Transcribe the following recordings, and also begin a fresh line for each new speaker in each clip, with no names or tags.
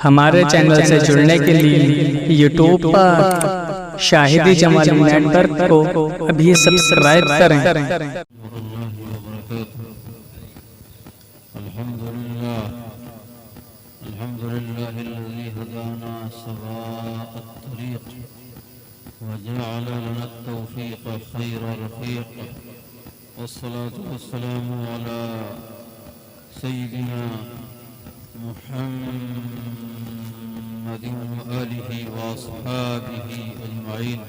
ہمارے چینل سے جڑنے کے لیے یوٹیوب پر شاہدی جمالی نیٹ ورک کو ابھی سبسکرائب کریں۔
الحمد لله الذي هدانا سواء الطريق وجعل لنا التوفيق خير رفيق، والصلاة والسلام على سيدنا محمد وآله وأصحابه أجمعين.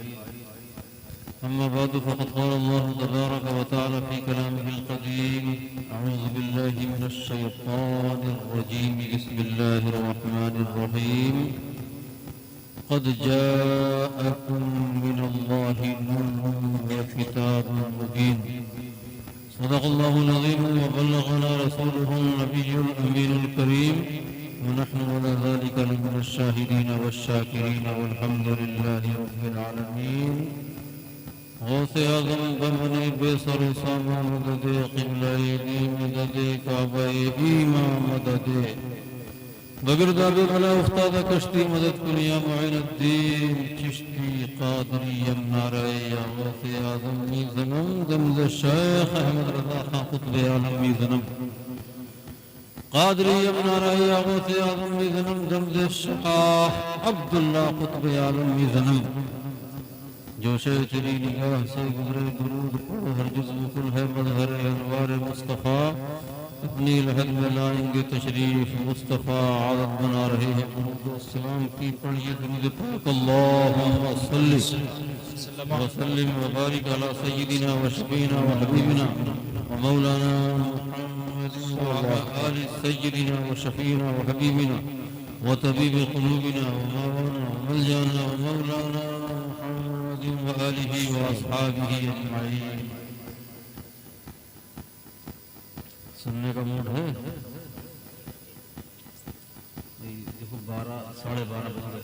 أما بعد، فقد قال الله تبارك وتعالى في كلامه القديم: أعوذ بالله من الشيطان الرجيم، بسم الله الرحمن الرحيم. قد جاءكم من الله نور وكتاب مبين. صدق الله العظيم وبلغنا رسوله النبي الأمين الكريم، ونحن على ذلك لمن الشاهدين والشاكرين، والحمد لله رب العالمين. غوث اعظم بمن بے سر ساما مدد قبلہ دی مدد کعبہ ایما مدد بگرداب بلا افتاد کشتی مدد کنیا معین الدین چشتی قادری یمنارے یا غوث اعظم می زنم دمز شیخ احمد رضا خان قطب عالم می زنم قادری یمنارے یا غوث اعظم می زنم دمز شیخ عبداللہ قطب عالم می زنم. جو شے تیری نگاہ سے گزرے درود پڑھ، ہر جزو کل ہے مظہر انوار مصطفیٰ. اپنی لحد میں لائیں گے تشریف مصطفیٰ، عادت بنا رہے ہیں درود السلام کی. پڑھیے درود پاک. اللہم صلی وسلم وبارک علی سیدنا و شفینا و حبیبنا و مولانا محمد وعلی آل سیدنا و شفینا و حبیبنا و طبیب قلوبنا و مولانا و ملجانا و مولانا وآلہ وآصحابہ اجمعین. سننے کا موڈ ہے؟ دیکھو 12 ساڑھے 12 بج گئے.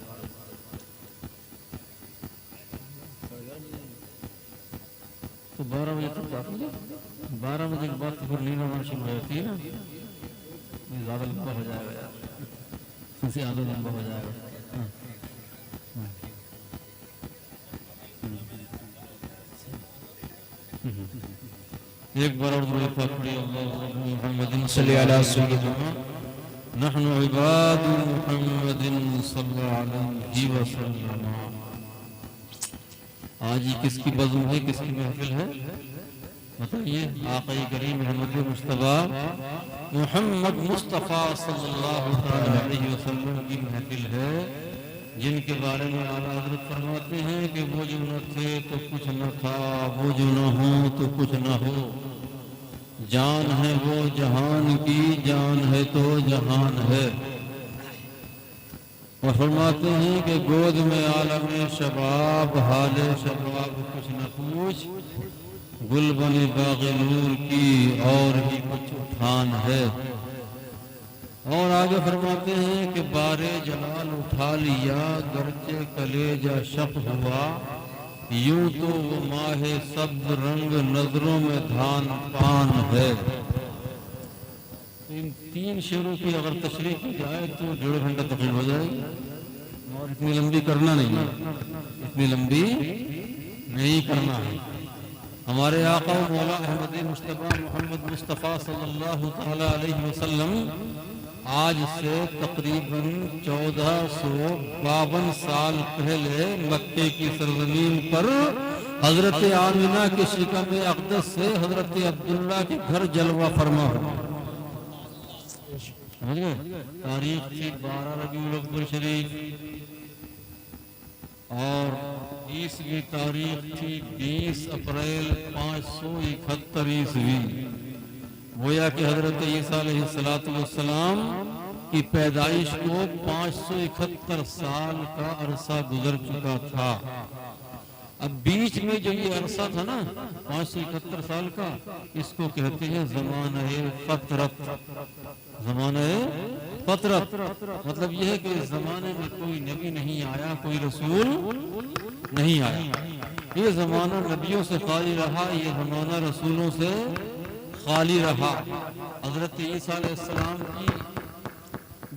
تو 12 بجے تک بات ہوگی. 12 بجے کے بعد تو پھر نیند آنا شروع ہو جاتی ہے نا. زیادہ لمبا ہو جائے گا یار، زیادہ لمبا ہو جائے گا. ایک بار اور درود پاک پڑھیے. اللہم محمد صلی علی سیدنا نحن عباد محمد صلی علیہ وسلم. آج یہ کس کی بزم ہے، کس کی محفل ہے بتائیے؟ آقا کریم محمد مصطفیٰ محمد مصطفیٰ صلی اللہ علیہ وسلم کی محفل ہے، جن کے بارے میں اعلیٰ حضرت فرماتے ہیں کہ وہ جو نہ تھے تو کچھ نہ تھا، وہ جو نہ ہو تو کچھ نہ ہو. جان ہے وہ جہان کی، جان ہے تو جہان ہے. اور فرماتے ہیں کہ گود میں عالم شباب، حال شباب کچھ نہ پوچھ، گل بنے باغ نور کی اور ہی کچھ اٹھان ہے. اور آگے فرماتے ہیں کہ بار جلال اٹھا لیا، گرچہ کلیجہ شق ہوا، یوں تو وہ ماہ سبز رنگ نظروں میں دھان پان ہے. ان 3 شعروں کی اگر تشریح کی جائے تو 1.5 گھنٹہ تقریباً ہو جائے گی، اور اتنی لمبی کرنا نہیں ہے، اتنی لمبی نہیں کرنا ہے. ہمارے آقا و مولا احمد مصطفیٰ محمد مصطفیٰ صلی اللہ تعالی علیہ وسلم آج سے تقریباً 1452 سال پہلے مکے کی سرزمین پر حضرت آمنہ کے شکم اقدس سے حضرت عبداللہ کے گھر جلوہ فرما ہو. تاریخ تھی 12 ربیع الاول شریف، اور 20ویں تاریخ تھی 20 اپریل 571 عیسوی. گویا کہ حضرت عیسیٰ علیہ السلام کی پیدائش کو 571 سال کا عرصہ گزر چکا تھا. اب بیچ میں جو یہ عرصہ تھا نا 571 سال کا، اس کو کہتے ہیں زمانہ فترت. زمانہ فترت مطلب یہ ہے کہ اس زمانے میں کوئی نبی نہیں آیا، کوئی رسول نہیں آیا. یہ زمانہ نبیوں سے خالی رہا، یہ زمانہ رسولوں سے خالی رہا. حضرت عیسیٰ علیہ السلام کی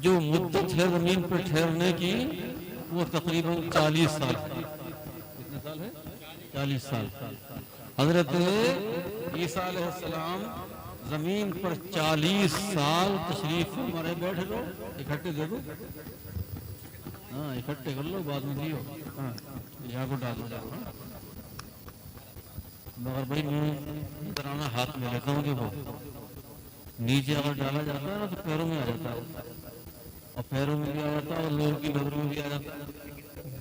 جو مدت ہے زمین پر ٹھہرنے کی وہ تقریباً 40 سال ہے. کتنے سال ہے؟ 40 سال. حضرت عیسیٰ علیہ السلام زمین پر 40 سال تشریف ہمارے بیٹھے لو. اکٹھے دے دو. ہاں اکٹھے کر لو بعد میں دیو. ہاں یہاں کو ڈال دو. مگر بھائی میں ادھر آنا ہاتھ میں لیتا ہوں. دیکھو نیچے اگر ڈالا جاتا ہے نا تو پیروں میں آ جاتا ہے, اور پیروں میں بھی آ جاتا ہے اور لوگوں کی نظروں میں بھی آ جاتا ہے.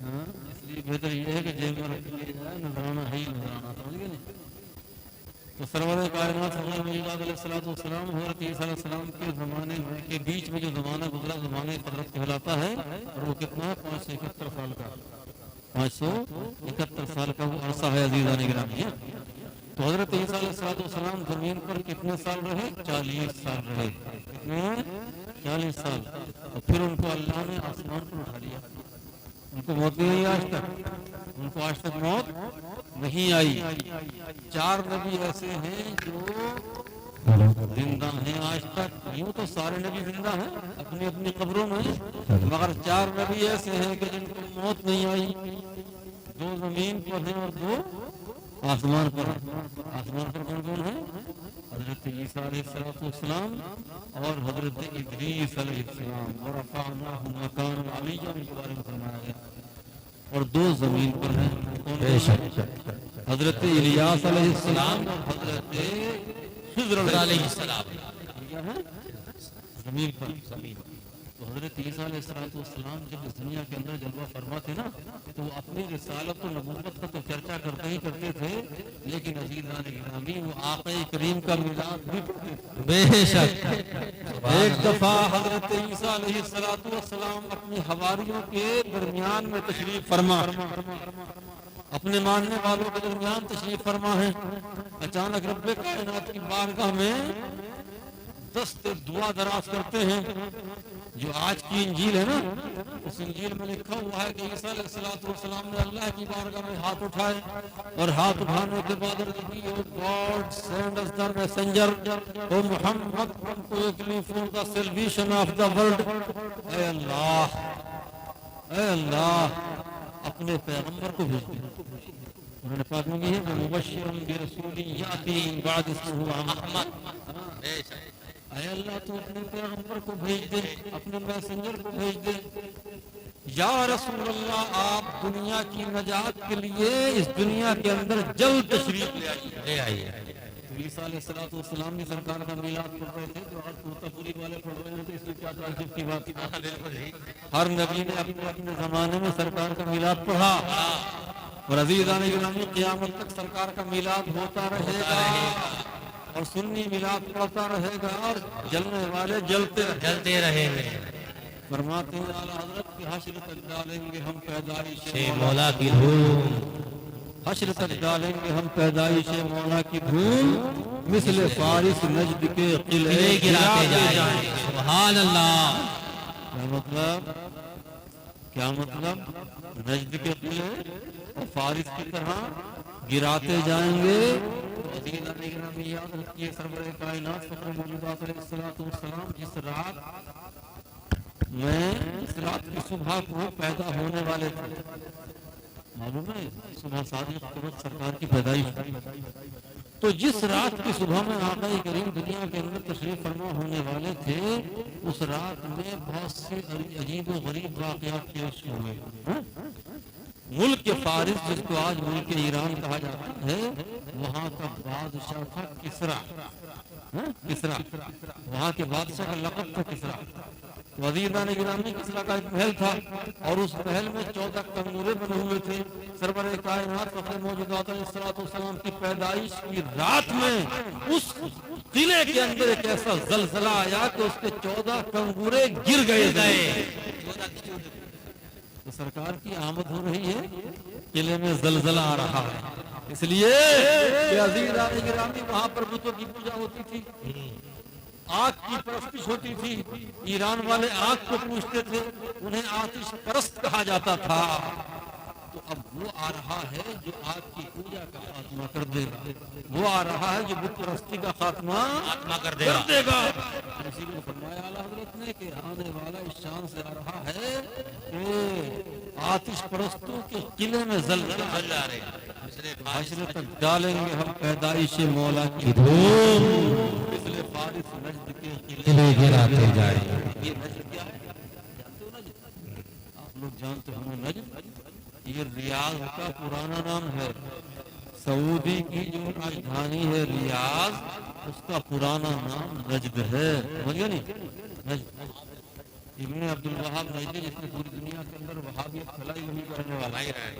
ہاں اس لیے بہتر یہ ہے کہ جیب میں رکھ لیا جائے. نظرانہ ہے ہی نظرانہ. سمجھ گئے نہیں؟ تو سرور کائنات حضرت علیہ السلام حضرت عیسیٰ علیہ السلام کے زمانے کے بیچ میں جو زمانہ گزرا زمانے قدرت کہلاتا ہے, اور وہ کتنا ہے 571 سال کا. 571 سال کا وہ عرصہ ہے عزیزان گرامی. تو حضرت عیسیٰ علیہ السلام زمین پر کتنے سال رہے؟ 40 سال رہے. کتنے؟ 40 سال. اور پھر ان کو اللہ نے آسمان پر اٹھا لیا. ان کو موت نہیں آئی آج تک. ان کو آج تک موت نہیں آئی. 4 نبی ایسے ہیں جو زندہ ہیں آج تک. یوں تو سارے نبی زندہ ہیں اپنی اپنی قبروں میں, مگر 4 نبی ایسے ہیں کہ جن کو موت نہیں آئی. 2 زمین پر ہیں اور 2 آسمان پر. آسمان پر کون کون ہے؟ حضرت عیسیٰ علیہ السلام اور حضرت ادریس علیہ السلام. ورفعناہ مکانا علیہ کے بارے میں فرمایا گیا. اور 2 زمین پر ہیں. حضرت الیاس علیہ السلام اور حضرت خضر علیہ السلام. زمین پر. تو حضرت عیسیٰ علیہ السلام جب اس دنیا کے اندر جلوہ فرما تھے نا, تو وہ اپنی رسالت و نبوت کا تو چرچا کرتے ہی کرتے تھے, لیکن عزیزان گرامی وہ آقا کریم کا میلاد بھی پڑھتے تھے. بے شک. ایک دفعہ حضرت عیسیٰ علیہ السلام اپنے حواریوں کے درمیان میں تشریف فرما, اپنے ماننے والوں کے درمیان تشریف فرما ہے. اچانک رب کائنات کی بارگاہ میں دست دعا دراز کرتے ہیں. جو آج کی انجیل ہے نا, اس انجیل میں لکھا ہوا ہے کہ عیسیٰ علیہ السلام نے اللہ کی بارگاہ میں ہاتھ اٹھائے, اور ہاتھ اٹھانے کے بعد God send us the messenger O Muhammad come quickly for the salvation of the world. اے اللہ, اے اللہ, اپنے پیغمبر کو بھیج دے. انہوں نے پاک میں ہے کہ مبشر برسول یاتی من بعد اسمہ احمد. اے اللہ تو اپنے پیغمبر کو بھیج دے, اپنے میسنجر کو بھیج دے. یا رسول اللہ, آپ دنیا کی نجات کے لیے اس دنیا کے اندر جلد تشریف لے آئیے. تو عیسیٰ علیہ السلام نے سرکار کا میلاد پڑھ رہے تھے, تو آج توتا پوری والے پڑھ رہے ہیں, تو اس میں کیا تعجب کی بات. ہر نبی نے اپنے زمانے میں سرکار کا میلاد پڑھا, اور عزیزان گرامی قیامت تک سرکار کا میلاد ہوتا رہے گا, اور سنی میلاد پڑھتا رہے گا, اور جلنے والے جلتے رہیں گے. فرماتے ہیں اعلیٰ حضرت کہ حشر تک ڈالیں گے ہم پیدائش مولا کی دھوم. حشر تک ڈالیں گے ہم پیدائش مولا کی دھوم, مثل فارس نجد کے قلعے گراتے جائیں. سبحان اللہ. کیا مطلب؟ نجد کے قلعے اور فارس کی طرح گراتے جائیں گے. یاد رکھیے سرور کائنات فخر موجودات علیہ السلام جس رات کی صبح کو پیدا ہونے والے تھے, معلوم ہے صبح صادق کے وقت سرکار کی پیدائش. تو جس رات کی صبح میں آقا کریم دنیا کے اندر تشریف فرما ہونے والے تھے, اس رات میں بہت سے عجیب و غریب واقعات پیش ہوئے. ملک فارس, جس کو آج ملک ایران کہا جاتا ہے, وہاں کا بادشاہ تھا کسرا. وہاں کے بادشاہ کا لقب تھا کسرا. وزیران گرامی کسرا کا ایک محل تھا, اور اس محل میں 14 تنورے بنے ہوئے تھے. سرور کائنات فخر موجودات علیہ السلام کی پیدائش کی رات میں اس قلعے کے اندر ایک ایسا زلزلہ آیا کہ اس کے 14 تنورے گر گئے. تو سرکار کی آمد ہو رہی ہے, قلعے میں زلزلہ آ رہا ہے, اس لیے کہ عزیزان گرامی وہاں پر بتوں کی پوجا ہوتی تھی, آگ کی پرستش ہوتی تھی. ایران والے آگ کو پوجتے تھے, انہیں آتش پرست کہا جاتا تھا. تو اب وہ آ رہا ہے جو آپ کی پوجا کا خاتمہ کر دے گا، وہ آ رہا ہے جو بت پرستی کا خاتمہ کر دے گا۔ اسی لیے فرمایا اعلیٰ حضرت نے کہ آنے والا اس شان سے آ رہا ہے کہ آتش پرستوں کے قلعے میں زلزلہ آ جا رہے ہیں، حشر تک ڈالیں گے ہم پیدائش مولا کی دھوم، مثل فارس نجد کے قلعے گراتے جائیں گے۔ یہ نجد کیا ہے؟ جانتے ہو نجد؟ آپ لوگ جانتے ہو نجد؟ یہ ریاض کا پرانا نام ہے، سعودی کی جو راجدھانی ہے ریاض، اس کا پرانا نام نجد ہے، سمجھ گئے نہیں؟ نجد ابن عبد الوہاب نجدی، جس نے پوری دنیا کے اندر وہابیت پھیلائی، وہی کرنے والا ہی رہے۔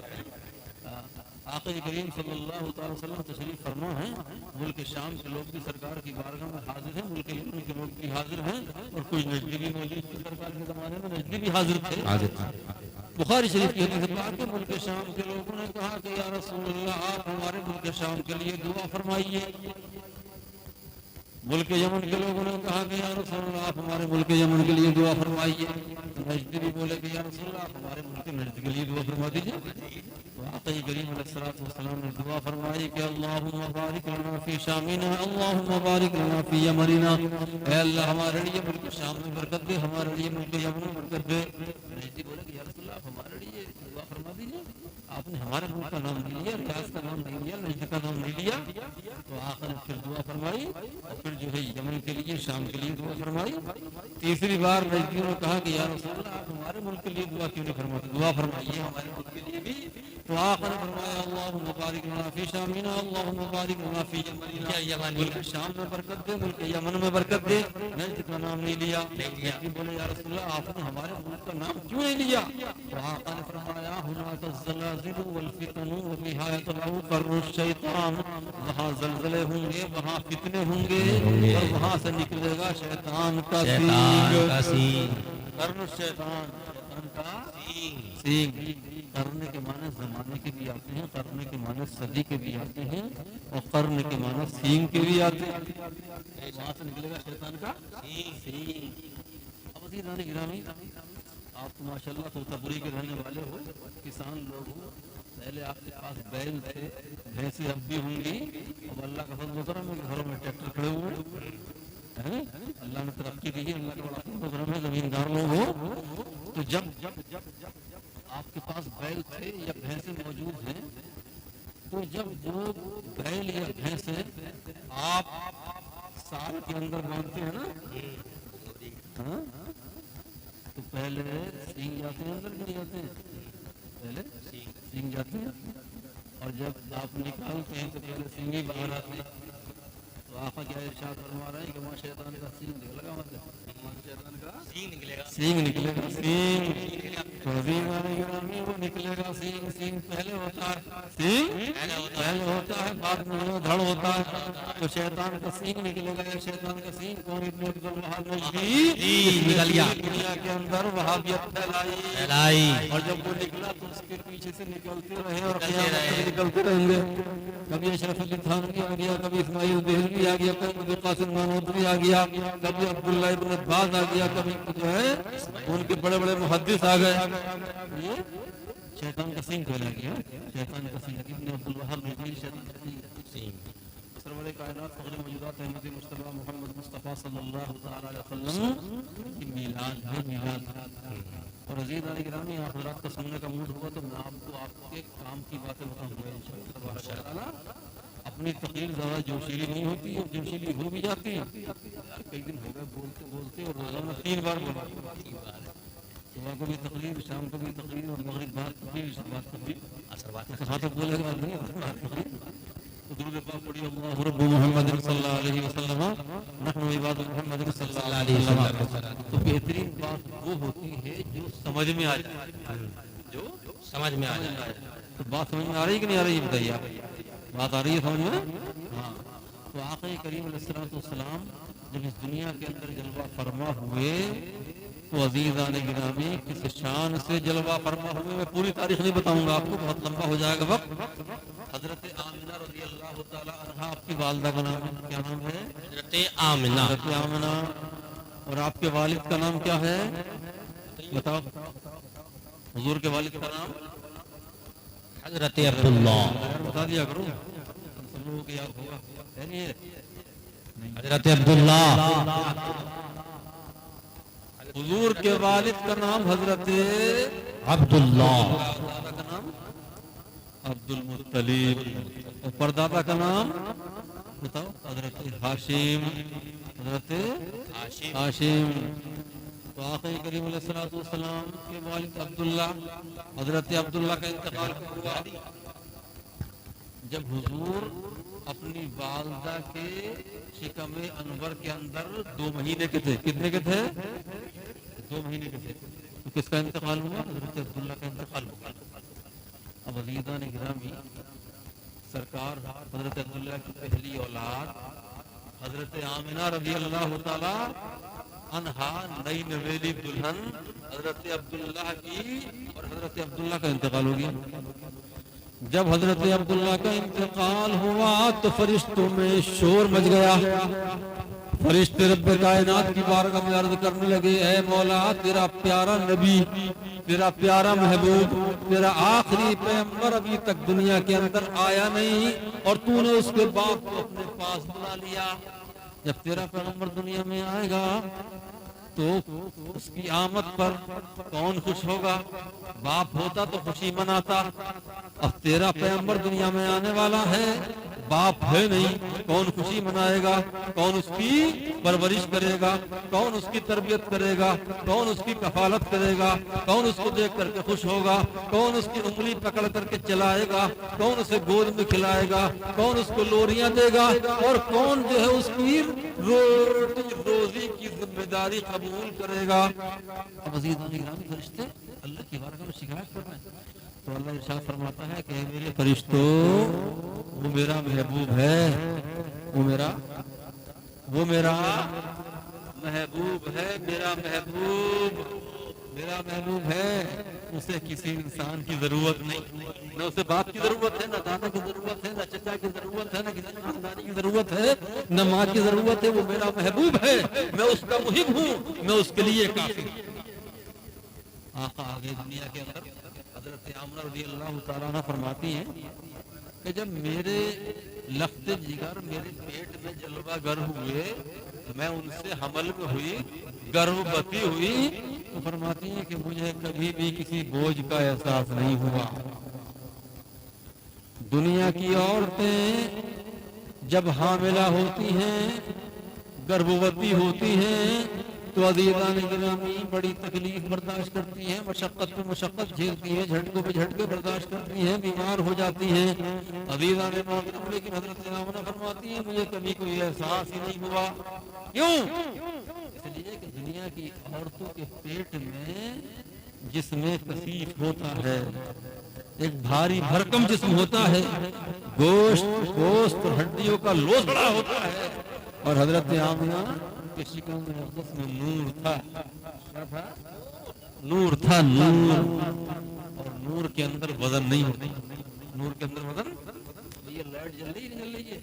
آقا کریم صلی اللہ تعالی وسلم تشریف فرما ہیں، ملک شام کے لوگ بھی سرکار کی بارگاہ میں حاضر ہیں، ملک یمن کے لوگ بھی حاضر ہیں، اور کچھ نجدی بھی موجود تھے سرکار کے زمانے میں، نجدی بھی حاضر تھے۔ بخاری شریف کی حدیث پاک ہے، ملک شام کے لوگوں نے کہا کہ یا رسول اللہ آپ ہمارے ملک شام کے لیے دعا فرمائیے۔ ملک یمن کے لوگوں نے کہا کہ یا رسول اللہ آپ ہمارے ملک یمن کے لیے دعا فرمائیے۔ نجدی بھی بولے کہ یا رسول اللہ آپ ہمارے ملک نجد کے لیے دعا فرما دیجیے۔ تو آقا کریم علیہ الصلوۃ والسلام نے دعا فرمائی کہ اللہم بارک لنا فی شامنا، اللہم بارک لنا فی یمننا، اے اللہ ہمارے لیے ملک شام میں برکت دے، ہمارے لیے ملک یمن میں برکت دے۔ نجدی بولے کہ یا رسول اللہ آپ ہمارے لیے دعا فرما دیجیے، آپ نے ہمارے ملک کا نام نہیں لیا، ریاض کا نام نہیں لیا، نجد کا نام نہیں لیا۔ تو آقا نے پھر دعا فرمائی، اور پھر جو ہے یمن کے لیے، شام کے لیے دعا فرمائی۔ تیسری بار نجدیوں نے کہا کہ یا رسول اللہ آپ ہمارے ملک کے لیے دعا کیوں نہیں فرماتے، دعا فرمائیے ہمارے ملک کے لیے بھی۔ تو آقا نے فرمایا اللہم بارک لنا فی شامنا، اللہم بارک لنا فی یمننا، ملک شام میں برکت دے، ملک یمن میں برکت دے۔ نجد کا نام نہیں لیا۔ نجدی بولے یا رسول اللہ آپ نے ہمارے ملک کا نام کیوں نہیں لیا؟ تو آقا نے فرمایا ہناک الزلازل والفتن وبہا یتلوکر الشیطان، وہاں زلزلے ہوں گے، وہاں فتنے ہوں گے، اور وہاں سے نکلے گا شیطان کا سینگ۔ قرن الشیطان، شیطان کا سینگ۔ قرن کے معنی زمانے کے بھی آتے ہیں، قرن کے معنی صدی کے بھی آتے ہیں، اور قرن کے معنی سینگ کے بھی آتے ہیں۔ وہاں سے نکلے گا شیطان کا سینگ۔ اب عزیزان گرامی، آپ تو ماشاءاللہ توتابوری کے رہنے والے ہو، کسان لوگ ہو، پہلے آپ کے پاس بیل تھے، بھینسیں اب بھی ہوں گی، اب اللہ کا فضل و کرم ہے کہ گھروں میں ٹریکٹر کھڑے ہوئے ہیں، اللہ نے ترقی دی ہے، اللہ کا بڑا فضل و کرم ہے، زمیندار لوگ ہو۔ تو جب آپ کے پاس بیل تھے یا بھینسیں موجود ہیں، تو جب وہ بیل یا بھینسیں آپ سال کے اندر باندھتے ہیں نا، تو پہلے سینگ جاتے ہیں اندر، نہیں جاتے ہیں؟ پہلے سینگ جاتے ہیں، اور جب آپ نکالتے ہیں تو پہلے سینگ ہی باہر آتے ہیں۔ تو آقا کیا ارشاد فرما رہے ہیں کہ وہاں شیطان کا سینگ نکلے گا، شیطان کا سینگ نکلے گا، سینگ نکلے گا، سینگ تو وہ نکلے گا۔ سینگ پہلے ہوتا ہے، سینگ پہلے ہوتا ہے، بعد میں وہ دھڑ ہوتا ہے۔ تو شیطان کا سینگ نکلے گا، شیطان کا سینگ کون؟ ابن عبد الوہاب نجدی نکل گیا، دنیا کے اندر وہابیت پھیلائی، اور جب وہ نکلا تو اس کے پیچھے سے نکلتے رہے اور قیامت تک نکلتے رہیں گے۔ کبھی اشرف علی تھانوی آ گیا، کبھی اسماعیل دہلوی آ گیا، کبھی قاسم نانوتوی آ گیا، کبھی عبداللہ ابن عباس آ گیا، کبھی جو ہے ان کے بڑے بڑے محدث آ گئے۔ یہ شیطان کا سینگ کہلا گیا، شیطان کا سینگ۔ ابن عبد الوہاب نجدی شیطان کا سینگ۔ سرور کائنات فخر موجودات احمد مصطفیٰ محمد مصطفیٰ صلی اللہ تعالی علیہ وسلم کی میلاد ہے، میلاد۔ اور عزیزان گرامی، آپ حضرات کا سننے کا موڈ ہوگا تو میں آپ کو آپ کے کام کی باتیں بتاؤں گا انشاءاللہ تبارک و تعالی۔ اپنی تقریر زیادہ جوشیلی نہیں ہوتی ہے، جوشیلی ہو بھی جاتی ہے۔ کئی دن ہو گئے بولتے بولتے، اور روزانہ 3 بار بولا، صبح کو بھی تقریر، شام کو بھی تقریر، اور مغرب بعد تقریر، عشاء بعد تقریر، عصر بعد تقریر، تک بولے گا نہیں تقریر۔ درود پاک پڑھی اللہ رب محمد صلی اللہ علیہ وسلم، نحن عباد محمد صلی اللہ علیہ وسلم۔ تو بہترین بات وہ ہوتی ہے جو سمجھ میں آ جائے، جو سمجھ میں آ جائے۔ تو بات سمجھ میں آ رہی کہ نہیں آ رہی بتائیے آپ؟ بات آ رہی ہے سمجھ میں؟ ہاں۔ تو آقا کریم علیہ الصلوۃ والسلام جب اس دنیا کے اندر جلوہ فرما ہوئے تو عزیزان گرامی کس شان سے جلوہ فرما ہوئے، میں پوری تاریخ نہیں بتاؤں گا آپ کو، بہت لمبا ہو جائے گا وقت۔ حضرت آمنہ رضی اللہ تعالی عنہا آپ کی والدہ کا نام کیا نام ہے؟ حضرت آمنہ۔ حضرت آمنہ۔ اور آپ کے والد کا نام کیا ہے؟ بتاؤ، حضور کے والد کا نام
حضرت عبداللہ
بتا دیا کرو سب لوگوں کو یاد ہوگا ہے نہیں ہے؟
حضرت عبداللہ
حضور کے والد کا نام حضرت
عبداللہ
دادا کا نام عبد المطلب اور پردادا کا نام بتاؤ حضرت ہاشم حضرت ہاشم تو آخری کریم علیہ الصلوۃ والسلام کے والد عبداللہ حضرت عبداللہ کا انتقال ہوا جب حضور اپنی والدہ کے شکم انور کے اندر 2 مہینے کے تھے. کتنے کے تھے؟ 2 مہینے کے تھے. تو کس کا انتقال ہوا؟ حضرت عبداللہ کا انتقال ہوا. اب عزیزان گرامی سرکار حضرت عبداللہ کی پہلی اولاد حضرت آمنہ رضی اللہ تعالی عنہا نئی نویلی دلہن حضرت عبداللہ کی اور حضرت عبداللہ کا انتقال ہو گیا. جب حضرت عبداللہ کا انتقال ہوا تو فرشتوں میں شور مچ گیا. فرشتے رب کائنات کی بارگاہ میں عرض کرنے لگے اے مولا تیرا پیارا نبی تیرا پیارا محبوب تیرا آخری پیغمبر ابھی تک دنیا کے اندر آیا نہیں اور تو نے اس کے باپ کو اپنے پاس بلا لیا. جب تیرا پیغمبر دنیا میں آئے گا تو اس کی آمد پر کون خوش ہوگا؟ باپ ہوتا تو خوشی مناتا. اب تیرا پیغمبر دنیا میں آنے والا ہے باپ ہے نہیں کون خوشی منائے گا؟ کون اس کی پرورش کرے گا؟ کون اس کی تربیت کرے گا؟ کون اس کی کفالت کرے گا؟ کون اس کو دیکھ کر کے خوش ہوگا؟ کون اس کی انگلی پکڑ کر کے چلائے گا؟ کون اسے گود میں کھلائے گا؟ کون اس کو لوریاں دے گا؟ اور کون جو ہے اس کی روزی کی ذمہ داری قبول کرے گا؟ اب عزیزان گرامی فرشتے اللہ کی بارگاہ میں شکایت کر رہے ہیں تو اللہ ارشاد فرماتا ہے کہ میرے فرشتوں وہ میرا محبوب ہے وہ میرا محبوب ہے میرا محبوب ہے. اسے کسی انسان کی ضرورت نہیں نہ اسے باپ کی ضرورت ہے نہ دادا کی ضرورت ہے نہ چچا کی ضرورت ہے نہ کسی خاندانی کی ضرورت ہے نہ ماں کی ضرورت ہے. وہ میرا محبوب ہے میں اس کا محب ہوں میں اس کے لیے کافی ہوں. آقا آگے دنیا کے اندر حضرت آمنہ رضی اللہ تعالیٰ عنہ فرماتی ہیں کہ جب میرے لخت جگر میرے پیٹ میں جلوہ گر ہوئے تو میں ان سے حمل میں ہوئی گربھوتی ہوئی تو فرماتی ہیں کہ مجھے کبھی بھی کسی بوجھ کا احساس نہیں ہوا. دنیا کی عورتیں جب حاملہ ہوتی ہیں گربھوتی ہوتی ہیں تو عزیزان گرامی بڑی تکلیف برداشت کرتی ہیں مشقت پہ مشقت جھیلتی ہیں جھٹکوں پہ جھٹکے برداشت کرتی ہیں بیمار ہو جاتی ہیں. عزیزان محترم لیکن حضرت آمنہ فرماتی ہیں مجھے کبھی کوئی احساس ہی نہیں ہوا. کیوں؟ اس لیے کہ دنیا کی عورتوں کے پیٹ میں جسم کثیف ہوتا ہے ایک بھاری بھرکم جسم ہوتا ہے گوشت اور ہڈیوں کا لوثڑا ہوتا ہے اور حضرت آمنہ کے شکم مقدس میں نور تھا اور نور کے اندر وزن نہیں ہوتا. نور کے اندر وزن یہ لائٹ جل رہی ہے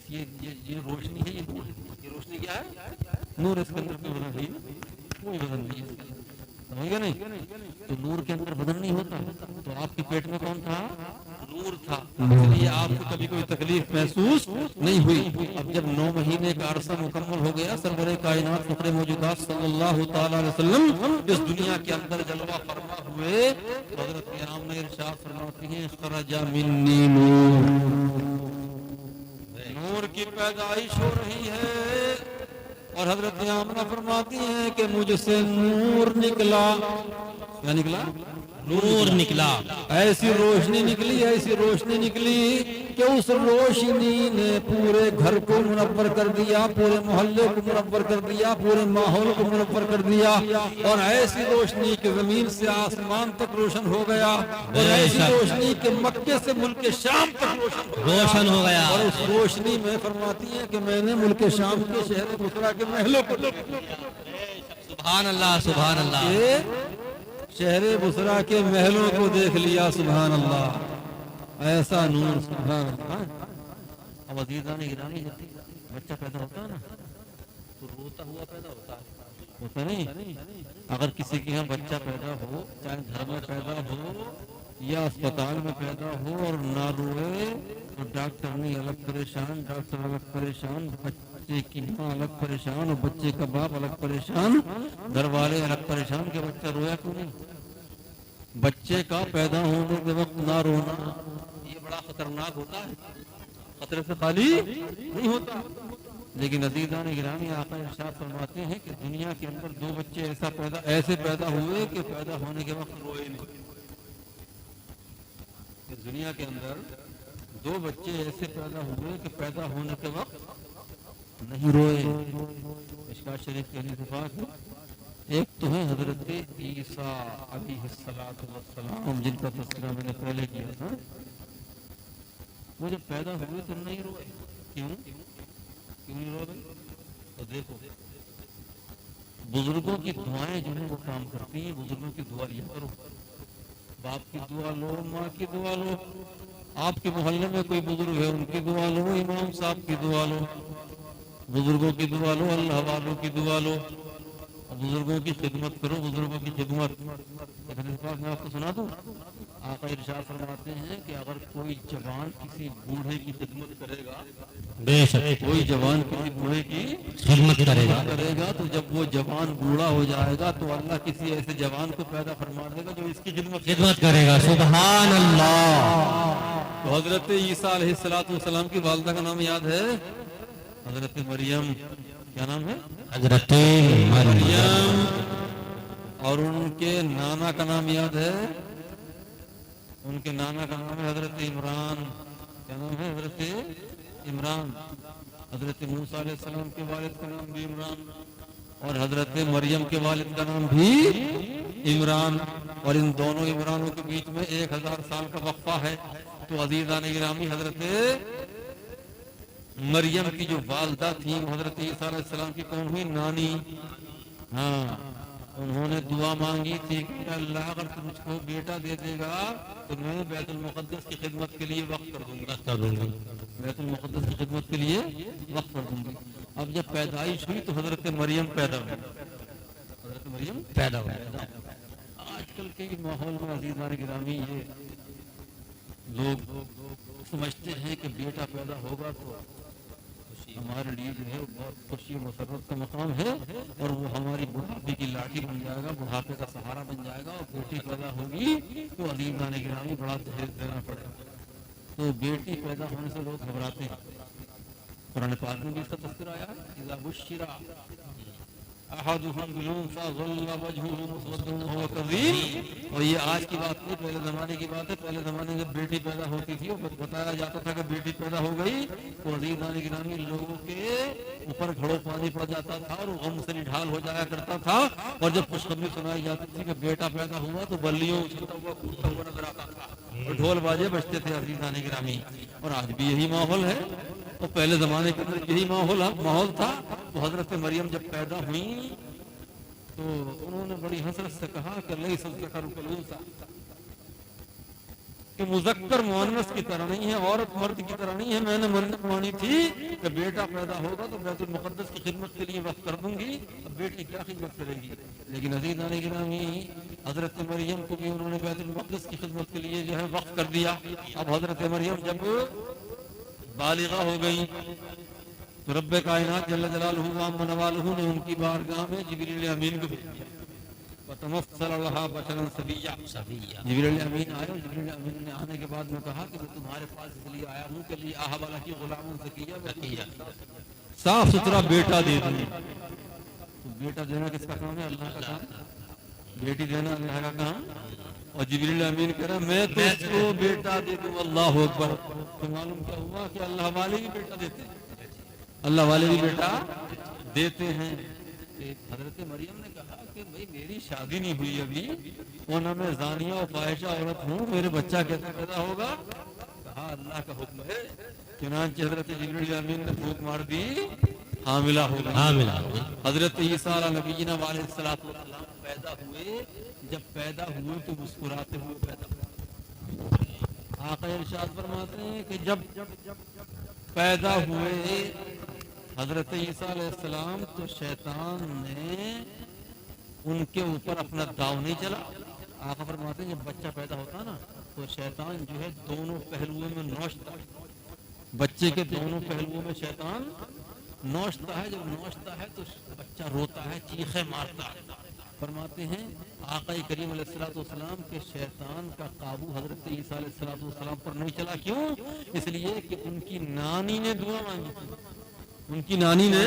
یہ روشنی ہے یہ روشنی کیا ہے؟ نور. اس کے اندر کوئی وزن نہیں کوئی وزن نہیں ہے سمجھ گئے نہیں؟ تو نور کے اندر وزن نہیں ہوتا تو آپ کے پیٹ میں کون تھا؟ نور تھا. اس لیے آپ کو کبھی کوئی تکلیف محسوس نہیں ہوئی. اب جب 9 مہینے کا عرصہ مکمل ہو گیا سرور کائنات فخر موجودات صلی اللہ تعالی علیہ وسلم اس دنیا کے اندر جلوہ فرما ہوئے حضرت آمنہ ارشاد فرماتی ہیں خرج منی نور کی پیدائش ہو رہی ہے اور حضرت آمنہ فرماتی ہیں کہ مجھ سے نور نکلا. کیا نکلا؟
نور نکلا.
ایسی روشنی نکلی کہ اس روشنی نے پورے گھر کو منور کر دیا پورے محلے کو منور کر دیا پورے ماحول کو منور کر دیا اور ایسی روشنی کہ زمین سے آسمان تک روشن ہو گیا اور ایسی روشنی کہ مکے سے ملک شام تک روشن ہو گیا. اور اس روشنی میں فرماتی ہے کہ میں نے ملک شام کے شہر بصرہ کے محلوں کو
سبحان اللہ سبحان اللہ
شہر بصرہ کے محلوں کو دیکھ لیا. سبحان اللہ ایسا نور سبحان اللہ. اب عزیزان گرامی جب بچہ پیدا ہوتا ہے نا تو روتا ہوا پیدا ہوتا نہیں. اگر کسی کے یہاں بچہ پیدا ہو چاہے گھر میں پیدا ہو یا اسپتال میں پیدا ہو اور نہ روئے تو ڈاکٹر نہیں الگ پریشان، ڈاکٹر الگ پریشان، بچے کی ماں الگ پریشان اور بچے کا باپ الگ پریشان، گھر والے الگ پریشان کہ بچہ رویا کیوں نہیں۔ بچے کا پیدا ہونے کے وقت نہ رونا یہ بڑا خطرناک ہوتا ہے، خطرے سے خالی نہیں ہوتا۔ لیکن عزیزان گرامی آقا ارشاد فرماتے ہیں کہ دنیا کے اندر دو بچے ایسے پیدا ہوئے کہ پیدا ہونے کے وقت روئے نہیں۔ دنیا کے اندر دو بچے ایسے پیدا ہوئے کہ پیدا ہونے کے وقت نہیں روئے۔ مشکوٰۃ شریف کے حدیث پاک ہے، ایک تو ہے حضرت عیسیٰ علیہ السلام جن کا تذکرہ میں نے پہلے کیا تھا۔ وہ جب پیدا ہوئے تو نہیں روئے، کیوں نہیں روئے؟ تو دیکھو بزرگوں کی دعائیں جو ہیں وہ کام کرتی ہیں۔ بزرگوں کی دعا لیا کرو، باپ کی دعا لو، ماں کی دعا لو، آپ کے محلے میں کوئی بزرگ ہے ان کی دعا لو، امام صاحب کی دعا لو، بزرگوں کی دعا لو، اللہ والوں کی دعا لو، بزرگوں کی خدمت کرو، بزرگوں کی خدمت۔ میں آپ کو سنا دوں، آقا ارشاد فرماتے ہیں کہ اگر کوئی جوان کسی بوڑھے کی خدمت کرے گا،
بے شک
کوئی جوان کسی بوڑھے کی
خدمت کرے گا
تو جب وہ جوان بوڑھا ہو جائے گا تو اللہ کسی ایسے جوان کو پیدا فرما دے گا جو اس کی
خدمت کرے گا۔ سبحان اللہ۔
تو حضرت عیسیٰ علیہ السلام کی والدہ کا نام یاد ہے؟ حضرت مریم۔ کیا نام ہے؟
حضرت
مریم۔ اور ان کے نانا کا نام یاد ہے؟ ان کے نانا کا نام ہے حضرت عمران۔ کیا نام ہے؟ حضرت عمران۔ حضرت موسیٰ علیہ السلام کے والد کا نام بھی عمران اور حضرت مریم کے والد کا نام بھی عمران، اور ان دونوں عمرانوں کے بیچ میں 1000 سال کا وقفہ ہے۔ تو عزیزان گرامی حضرت مریم کی جو والدہ تھیں حضرت عیسیٰ علیہ السلام کی کون ہوئی؟ نانی۔ ہاں، انہوں نے دعا مانگی تھی کہ اللہ اگر تو مجھ کو بیٹا دے دے گا تو میں بیت المقدس کی خدمت کے لیے وقف کر دوں گا، بیت المقدس کی خدمت کے لیے وقف کر دوں گی۔ اب جب پیدائش ہوئی تو حضرت مریم پیدا ہوئی، حضرت مریم پیدا ہوئی۔ آج کل کے ماحول میں عزیزان گرامی یہ لوگ سمجھتے ہیں کہ بیٹا پیدا ہوگا تو ہمارے لیے جو ہے بہت خوشی و مسرت کا مقام ہے اور وہ ہماری بڑھاپے کی لاٹھی بن جائے گا، بڑھاپے کا سہارا بن جائے گا، اور بیٹی پیدا ہوگی تو عزیزان گرامی بڑا دہیج دینا پڑے گا۔ تو بیٹی پیدا ہونے سے لوگ گھبراتے ہیں۔ قرآن پاک میں بھی اس کا تذکرہ آیا ہے، اذا بشر احدهم بالانثى ظل وجهه مسودا وهو كظيم۔ اور یہ آج کی بات نہیں، پہلے زمانے کی بات ہے۔ پہلے زمانے میں بیٹی پیدا ہوتی تھی اور بتایا جاتا تھا کہ بیٹی پیدا ہو گئی تو عزیزان گرامی لوگوں کے اوپر گھڑوں پانی پڑ جاتا تھا اور غم سے نڈھال ہو جایا کرتا تھا، اور جب خوشخبری سنائی جاتی تھی کہ بیٹا پیدا ہوا تو بلیوں اچھلتا ہوا کودتا ہوا نظر آتا تھا اور ڈھول بازے بجتے تھے عزیزان گرامی۔ اور آج بھی یہی ماحول ہے، تو پہلے زمانے کے اندر یہی ماحول تھا۔ تو حضرت مریم جب پیدا ہوئی تو انہوں نے بڑی حسرت سے کہا کہ لیس الذکر کالانثی، کہ مذکر مؤنث کی طرح نہیں ہے، عورت مرد کی طرح نہیں ہے۔ میں نے منت مانی تھی کہ بیٹا پیدا ہوگا تو بیت المقدس کی خدمت کے لیے وقف کر دوں گی، اب بیٹی کیا خدمت کرے گی؟ لیکن عزیزان گرامی حضرت مریم کو بھی انہوں نے بیت المقدس کی خدمت کے لیے جو ہے وقف کر دیا۔ اب حضرت مریم جب بالغہ ہو گئی تو رب کائنات جل جلالہ وعظم نوالہ نے ان کی بارگاہ میں جبریل امین کو بھیجا، وتمثل لها بشرا سویا۔ جبریل امین آئے، جبریل امین نے آنے کے بعد میں کہا کہ میں تمہارے پاس اس لیے آیا ہوں کہ لی اہب لک غلام زکیہ، صاف ستھرا بیٹا دے دوں۔ تو بیٹا دینا کس کا کام ہے؟ اللہ کا کام۔ بیٹی دینا اللہ کا کام۔ اور جبریل امین کہہ رہا میں تو اس کو بیٹا دے دوں۔ اللہ اکبر۔ تو معلوم کیا ہوا کہ اللہ والے بھی بیٹا دیتے ہیں، اللہ والے بھی بیٹا دیتے ہیں۔ حضرت مریم نے کہا کہ بھئی میری شادی نہیں ہوئی ابھی اور نہ میں زانیہ و فاحشہ عورت ہوں، میرے بچہ کیسے پیدا ہوگا؟ کہا اللہ کا حکم ہے۔ چنانچہ حضرت جبریل امین نے پھونک مار دی، حاملہ ہو گئی۔ حضرت عیسیٰ علیہ نبینا علیہ السلام پیدا ہوئے۔ جب پیدا ہوئے تو مسکراتے ہوئے پیدا ہوئے۔ آقا ارشاد فرماتے ہیں کہ جب پیدا ہوئے حضرت عیسیٰ علیہ السلام تو شیطان نے ان کے اوپر اپنا داؤ نہیں چلا۔ آقا فرماتے ہیں جب بچہ پیدا ہوتا نا تو شیطان جو ہے دونوں پہلوؤں میں نوچتا ہے. بچے کے دونوں پہلوؤں میں شیطان نوچتا ہے. جب نوچتا ہے تو بچہ روتا ہے, چیخیں مارتا ہے. فرماتے ہیں آقا کریم علیہ الصلوۃ والسلام کے شیطان کا قابو حضرت عیسیٰ علیہ الصلوۃ والسلام پر نہیں چلا. کیوں؟ اس لیے کہ ان کی نانی نے دعا مانگی تھی. ان کی نانی نے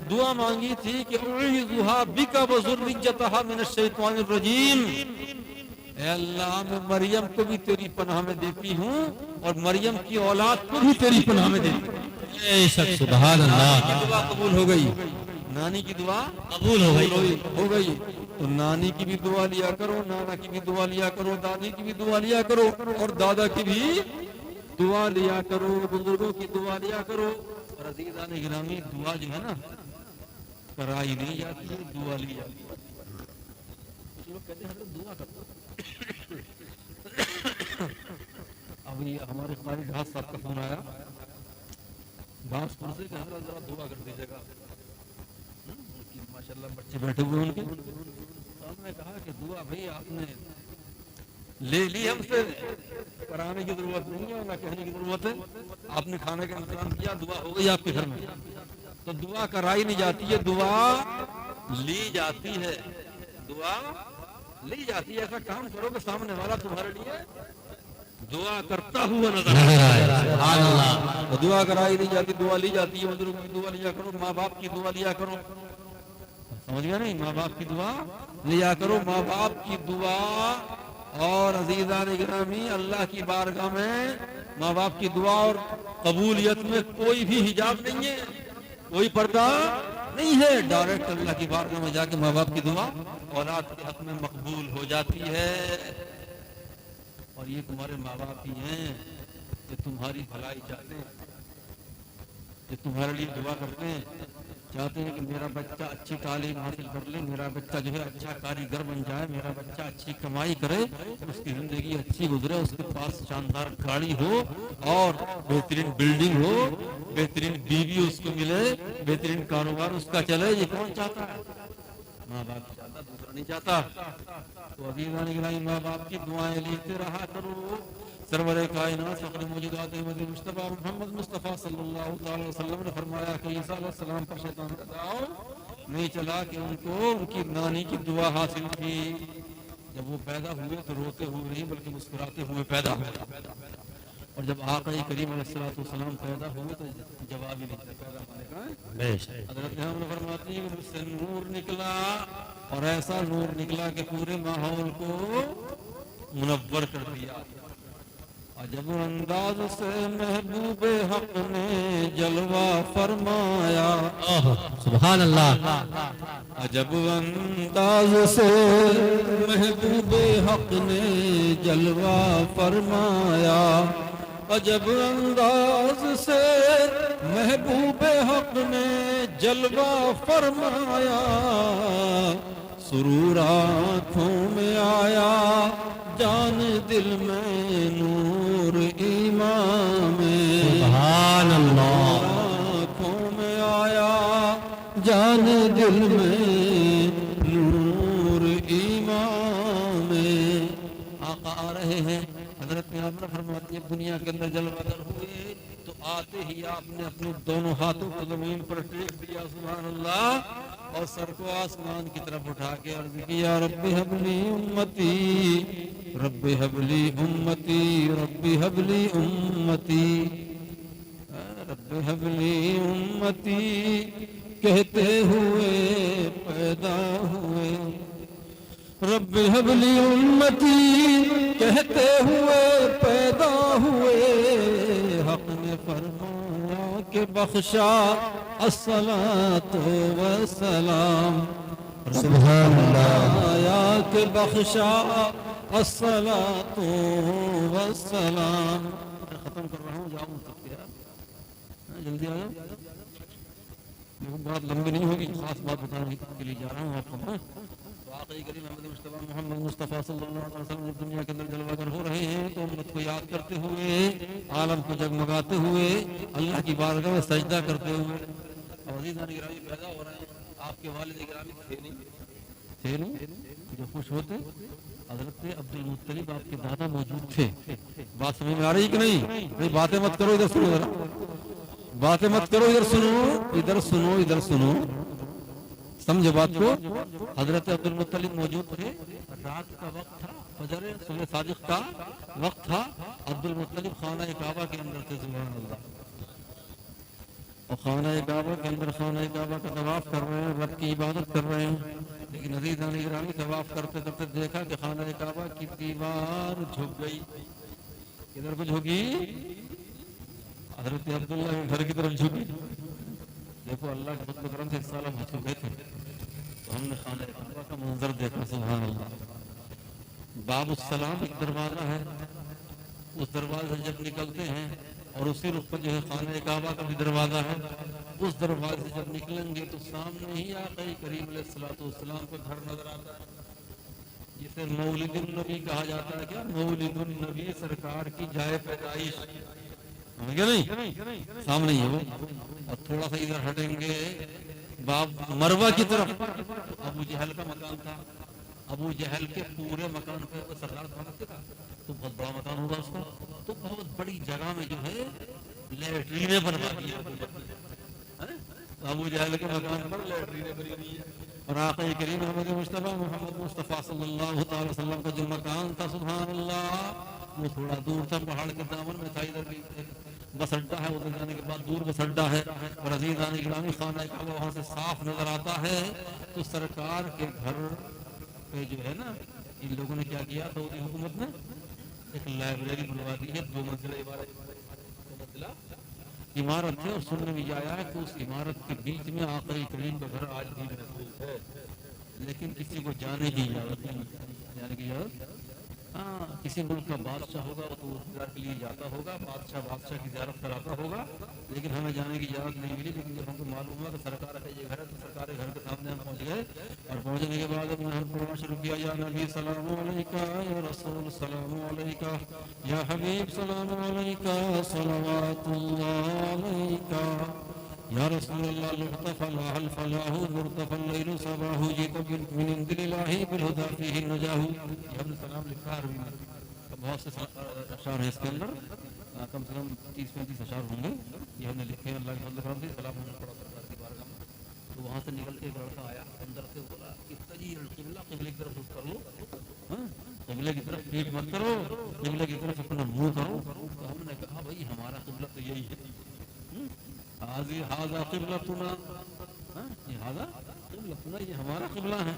دعا مانگی تھی کہ اعوذھا بک وذریتھا من الشیطان الرجیم. اے اللہ میں مریم کو بھی تیری پناہ میں دیتی ہوں اور مریم کی اولاد کو بھی تیری پناہ میں دیتی ہوں.
بے شک سبحان اللہ.
کی دعا قبول ہو گئی. نانی کی دعا
قبول ہو گئی.
تو نانی کی بھی دعا لیا کرو, نانا کی بھی دعا لیا کرو, دادی کی بھی دعا لیا کرو اور دادا کی بھی دعا لیا کرو, بزرگوں کی دعا لیا کرو. اور عزیزان گرامی دعا جو ہے نا کرائی نہیں جاتی ہے, دعا لی جاتی ہے. کچھ لوگ کہتے ہیں حضرت دعا کرو. ابھی ہمارے قاری ڈھاس صاحب کا فون آیا باس پور سے کہ حضرت ذرا دعا کر دیجیے گا. ماشاء اللہ بچے بیٹھے ہوئے ان کے. ہم نے کہا کہ دعا بھائی آپ نے لے لی ہم سے, کرانے کی ضرورت نہیں ہے, نہ کہنے کی ضرورت ہے. آپ نے کھانے کا انتظام کیا, دعا ہو گئی آپ کے گھر میں. تو دعا کرائی نہیں جاتی ہے, دعا لی جاتی ہے. دعا لی جاتی ہے. ایسا کام کرو کہ سامنے والا تمہارے لیے دعا کرتا ہوا نظر آئے.
سبحان اللہ.
دعا کرائی نہیں جاتی, دعا لی جاتی ہے. بزرگوں کی دعا لیا کرو, ماں باپ کی دعا لیا کرو. سمجھ گیا نہیں؟ ماں باپ کی دعا لیا کرو. ماں باپ کی دعا اور عزیزان گرامی اللہ کی بارگاہ میں ماں باپ کی دعا اور قبولیت میں کوئی بھی حجاب نہیں ہے, کوئی پردہ نہیں ہے. ڈائریکٹ اللہ کی بارگاہ میں جا کے ماں باپ کی دعا اولاد کے حق میں مقبول ہو جاتی ہے. اور یہ تمہارے ماں باپ ہی ہیں کہ تمہاری بھلائی چاہتے ہیں, کہ تمہارے لیے دعا کرتے ہیں, چاہتے ہیں کہ میرا بچہ اچھی تعلیم حاصل کر لے, میرا بچہ جو ہے اچھا کاریگر بن جائے, میرا بچہ اچھی کمائی کرے, اس کی زندگی اچھی گزرے, اس کے پاس شاندار گاڑی ہو اور بہترین بلڈنگ ہو, بہترین بیوی اس کو ملے, بہترین کاروبار اس کا چلے. یہ کون چاہتا ہے؟ ماں باپ چاہتا, دوسرا نہیں چاہتا. تو عزیزان گرامی ماں باپ کی دعائیں لیتے رہا کرو. سرور کائنات فخر موجودات احمد مصطفیٰ محمد مصطفیٰ صلی اللہ تعالی وسلم نے فرمایا کہ عیسیٰ علیہ السلام پر شیطان کا داؤ نہیں چلا کہ ان کو ان کی نانی کی دعا حاصل تھی. جب وہ پیدا ہوئے تو روتے ہوئے نہیں بلکہ مسکراتے ہوئے پیدا ہوئے. اور جب آقا کریم علیہ الصلوۃ والسلام پیدا ہوئے تو جواب ہی نہیں پیدا ہونے کا. حضرت ہم فرماتی ہیں کہ مجھ سے نور نکلا اور ایسا نور نکلا کہ پورے ماحول کو منور کر دیا. عجب انداز سے محبوب حق نے جلوہ فرمایا.
سبحان اللہ.
عجب انداز سے محبوب حق نے جلوہ فرمایا. عجب انداز سے محبوب حق نے جلوہ فرمایا. سرور آنکھوں میں آیا, جان دل میں نور ایمان میں.
سبحان اللہ.
آنکھوں میں آیا, جان دل میں نور ایمان میں. آقا آ رہے ہیں. حضرت نے آپ نے فرماتی ہے دنیا کے اندر جلوہ گر ہوئے تو آتے ہی آپ نے اپنے دونوں ہاتھوں کو زمین پر ٹیک دیا, سبحان اللہ, اور سر کو آسمان کی طرف اٹھا کے عرض کیا رب حبلی امتی, رب حبلی امتی, رب حبلی امتی, رب حبلی امتی کہتے ہوئے پیدا ہوئے. رب حبلی امتی کہتے ہوئے پیدا ہوئے. حق نے فرمایا کہ بخشا الصلاۃ والسلام.
سبحان اللہ.
یا کہ بخشا الصلاۃ والسلام. ختم کر رہا ہوں, جاؤں تک یار جلدی آ جاؤ, بات لمبی نہیں ہوگی. خاص بات بتانے کے لیے جا رہا ہوں آپ کو. واقعی کریم احمد مصطفیٰ محمد مصطفیٰ صلی اللہ علیہ وسلم جب دنیا کے اندر جلوہ گر ہو رہے ہیں تو امت کو یاد کرتے ہوئے, عالم کو جگمگاتے ہوئے, اللہ کی بارگاہ میں سجدہ کرتے ہوئے. اور عزیزان گرامی پیدا ہو رہے ہیں. آپ کے والد گرامی تھے نہیں, جو خوش ہوتے حضرت عبد المطلب آپ کے دادا موجود تھے. بات سمجھ میں آ رہی کہ نہیں؟ بھائی باتیں مت کرو، ادھر سنو ذرا. باتیں مت کرو، ادھر سنو، ادھر سنو، ادھر سنو. سمجھو بات کو. حضرت عبد المطلب موجود تھے. رات کا وقت تھا، فجر صبح صادق کا وقت تھا. عبد المطلب خانہ کعبہ کے اندر تھے. سبحان اللہ. اور خانہ کعبہ کے اندر خانہ کعبہ کا طواف کر رہے ہیں، رب کی عبادت کر رہے ہیں. لیکن عزیزان گرامی طواف کرتے کرتے دیکھا کہ خانہ کعبہ کی دیوار جھک گئی. کدھر کو جھکی؟ حضرت عبداللہ کے گھر کی طرف جھکی. دیکھو اللہ کے فضل و کرم سے اس سال ہم حج کو گئے تھے تو ہم نے خانہ کعبہ کا منظر دیکھا. سبحان اللہ. باب السلام ایک دروازہ ہے، اس دروازے سے جب نکلتے ہیں اور اسی رخ پر جو ہے خانہ کعبہ کا بھی دروازہ ہے، اس دروازے سے جب نکلیں گے تو سامنے ہی آقا کریم علیہ الصلوۃ والسلام کا گھر نظر آتا ہے، جسے مولد النبی کہا جاتا ہے. کیا مولد النبی؟ سرکار کی جائے پیدائش. کیا نہیں؟ سامنے ہی ہے وہ. اور تھوڑا سا ادھر ہٹیں گے باب مروہ کی طرف، ابو جہل کا مکان تھا. ابو جہل کے پورے مکان پہ سردار بناتے تھا تو بہت بڑا مکان ہوگا اس کا. تو بہت بڑی جگہ میں جو ہے لیٹرینیں بنوا دی ابو جہل کے مکان پر. لیٹرینیں بنی ہوئی ہے. اور آقا کریم محمد مصطفیٰ صلی اللہ تعالی وسلم کا جو مکان تھا سبحان اللہ وہ تھوڑا دور تھا، پہاڑ کے دامن میں تھا. ادھر بھی بس اڈا ہے، ادھر جانے کے بعد دور بس اڈا ہے. اور عزیزان گرامی خانہ کعبہ وہاں سے صاف نظر آتا ہے. تو سرکار کے گھر پہ جو ہے نا ان لوگوں نے کیا کیا تھا، حکومت نے ایک لائبریری بنوا دی ہے. 2 منزلہ عمارت ہے. اور سننے میں یہ آیا ہے کہ اس عمارت کے بیچ میں آقا کریم کا گھر آج بھی محفوظ ہے، لیکن کسی کو جانے کی اجازت نہیں. جانے کی اجازت ہاں کسی ملک کا بادشاہ ہوگا وہ تو روزگار کے لیے جاتا ہوگا، بادشاہ کی زیارت کراتا ہوگا، لیکن ہمیں جانے کی اجازت نہیں ملی. لیکن جب ہم کو معلوم ہوا کہ سرکار کا یہ گھر ہے تو سرکار کے گھر کے سامنے ہم پہنچ گئے. اور پہنچنے کے بعد ہم پڑھنا شروع کیا. یا نبی سلام علیکہ، یا رسول سلام علیکہ، یا حبیب سلام علیکہ، صلوات اللہ علیکہ، یا رسول اللہ لغت فلاح الفلاح مرتف اللیل صباح جیت من عند اللہ بالہدی فیہ النجاح. یہ ہم نے سلام لکھا عربی میں. بہت سے اشعار ہیں اس کے اندر، کم سے کم 30-35 اشعار ہوں گے. یہ ہم نے لکھے ہیں اللہ کے فضل و کرم سے. سلام ہم نے پڑھا سرکار کی بارگاہ میں. تو وہاں سے نکل کے ایک لڑکا آیا اندر سے، بولا اتجی القبلہ، قبلے کی طرف رخ کر لو، قبلے کی طرف پیٹ مت کرو، قبلے کی طرف اپنا منہ کرو. تو ہم نے کہا بھائی ہمارا قبلہ تو یہی ہے، ہاذا قبلتنا، ہاذا قبلتنا، یہ ہمارا قبلہ ہے.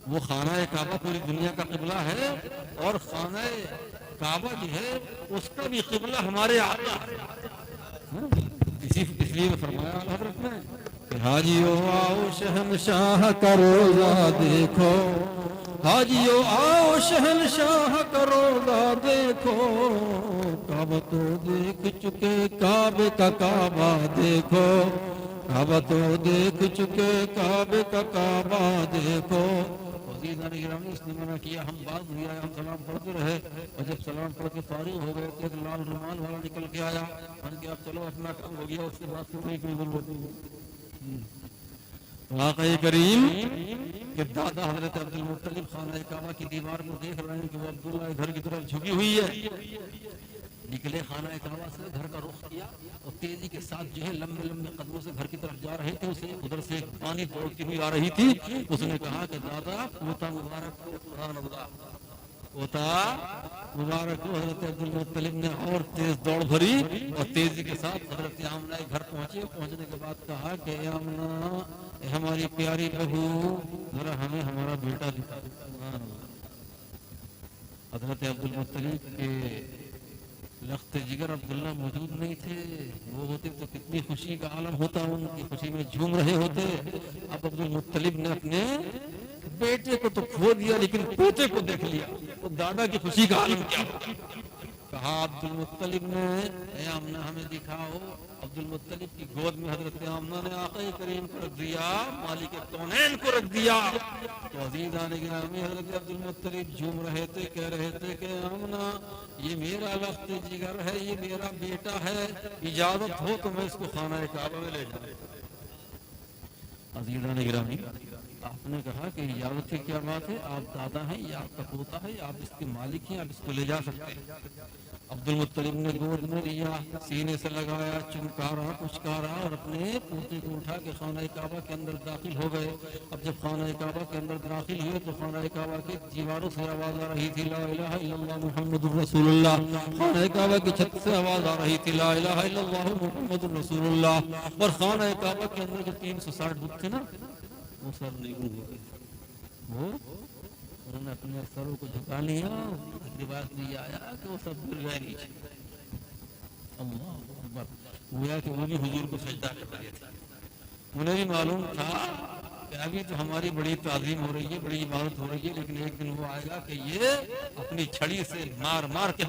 وہ خانہ کعبہ پوری دنیا کا قبلہ ہے، اور خانہ کعبہ جو ہے اس کا بھی قبلہ ہمارے آقا. اس لیے فرمایا حضرت نے کہ حاجیو آؤ شہنشاہ کا روزہ دیکھو، حاجیو آؤ شہنشاہ کا روزہ دیکھو، کعبہ تو دیکھ چکے کعبے کا کعبہ دیکھو، کعبہ تو دیکھ چکے کعبے کا کعبہ دیکھو. اس نے منع کیا. ہم بعد بھی آئے، ہم سلام پڑھتے رہے، اور جب سلام پڑھ کے فارغ ہو گئے تو ایک لال رومال والا نکل کے آیا. ہم کہ اب چلو اپنا کام ہو گیا، اس کے بعد کوئی ضرورت نہیں. آقا کریم کہ دادا حضرت عبد المطلب خانہ کعبہ کی دیوار کو دیکھ رہے ہیں کہ وہ عبداللہ کے گھر کی طرف جھکی ہوئی ہے. نکلے خانہ کعبہ سے، گھر کا رخ کیا، اور تیزی کے ساتھ جو ہے لمبے لمبے قدموں سے گھر کی طرف جا رہے تھے. اسے ادھر سے پانی دوڑتی ہوئی آ رہی تھی. اس نے کہا کہ دادا پوتا مبارک ہو، سبحان اللہ، پوتا مبارک ہو. حضرت عبد المطلب نے اور تیز دوڑ بھری اور تیزی کے ساتھ حضرت آمنہ کے گھر پہنچے. پہنچنے کے بعد کہا کہ آمنہ ہماری پیاری بہو، ذرا ہمیں ہمارا بیٹا دکھا. حضرت عبد المطلب کے لخت جگر عبداللہ موجود نہیں تھے. وہ ہوتے تو کتنی خوشی کا عالم ہوتا، ان کی خوشی میں جھوم رہے ہوتے. اب عبد المطلب نے اپنے بیٹے کو تو کھو دیا لیکن پوتے کو دیکھ لیا، تو دادا کی خوشی کا عالم کیا ہوگا. کہا عبد المطلب نے اے آمنہ ہمیں دکھاؤ. عبد المطلب کی گود میں حضرت آمنہ نے آقا کریم کو رکھ دیا، مالک کونین کو رکھ دیا. تو عزیزان گرامی حضرت عبد المطلب جھوم رہے تھے، کہہ رہے تھے کہ آمنہ یہ میرا لخت جگر ہے، یہ میرا بیٹا ہے، اجازت ہو تو میں اس کو خانہ کعبہ میں لے جاؤں. عزیزان گرامی آپ نے کہا کہ اجازت کی کیا بات ہے، آپ دادا ہیں، یہ آپ کا پوتا ہے، آپ اس کے مالک ہیں، آپ اس کو لے جا سکتے ہیں۔ عبد المطلب نے گود میں لیا، سینے سے لگایا، چمکارا پچکارا اور اپنے پوتے کو اٹھا کے خانہ کعبہ کے اندر داخل ہو گئے۔ اب جب خانہ کعبہ کے اندر داخل ہوئے تو خانہ کعبہ کے دیواروں سے آواز آ رہی تھی لا الہ الا اللہ محمد الرسول اللہ۔ خانہ کعبہ کی چھت سے آواز آ رہی تھی لا الہ الا اللہ محمد الرسول اللہ۔ اور خانہ کعبہ کے اندر جو 360 بت تھے نا وہ سب نگوں ہو گئے، وہ انہوں نے اپنے سروں کو جھکا لیا۔ روایت میں یہ آیا کہ وہ سب گر گئے نیچے۔ اللہ اکبر، گویا کہ وہ بھی حضور کو سجدہ کر رہے تھے۔ انہیں بھی معلوم تھا کہ ابھی تو ہماری بڑی تعظیم ہو رہی ہے، بڑی عبادت ہو رہی ہے، لیکن ایک دن وہ آئے گا کہ یہ اپنی چھڑی سے مار مار کے